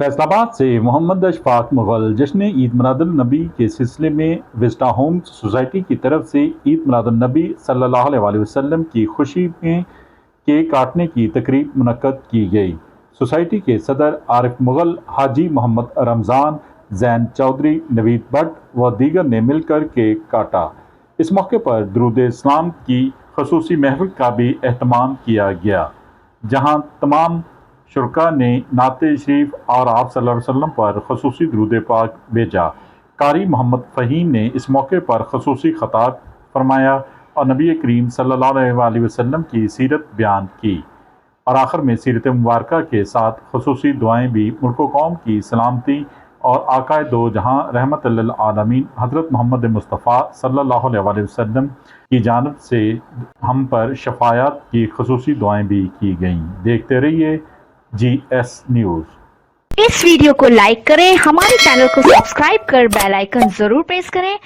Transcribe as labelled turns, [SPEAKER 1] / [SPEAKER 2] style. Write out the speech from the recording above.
[SPEAKER 1] फैसलाबाद से मोहम्मद अशफाक मुगल जश्न ईद मिलादुन्नबी के सिलसिले में विस्टा होम्स सोसाइटी की तरफ से ईद मिलादुन्नबी सल्लल्लाहु अलैहि वसल्लम की खुशी में केक काटने की तकरीब मुनक्कद की गई। सोसाइटी के सदर आरिफ मुगल, हाजी मोहम्मद रमज़ान, जैन चौधरी, नवीद भट्ट व दीगर ने मिलकर केक काटा। इस मौके पर दुरूद इस्लाम की खसूसी महफिल का भी एहतमाम किया गया, जहाँ तमाम शुरका ने नाते शरीफ और आप सल्लल्लाहु अलैहि वसल्लम पर खसूसी दुरूद पाक भेजा। कारी मोहम्मद फ़हीम ने इस मौके पर खसूसी खताब फरमाया और नबी करीम सल्लल्लाहु अलैहि वसल्लम की सीरत बयान की और आखिर में सीरत मुबारका के साथ खसूसी दुआएं भी मुल्क कौम की सलामती और आकाए दो जहां रहमत लिल आलमीन हज़रत मोहम्मद मुस्तफ़ा सल्लल्लाहु अलैहि वसल्लम की जानिब से हम पर शफायत की खसूसी दुआएं भी की गईं। देखते रहिए GS न्यूज़।
[SPEAKER 2] इस वीडियो को लाइक करें, हमारे चैनल को सब्सक्राइब कर बेल आइकन जरूर प्रेस करें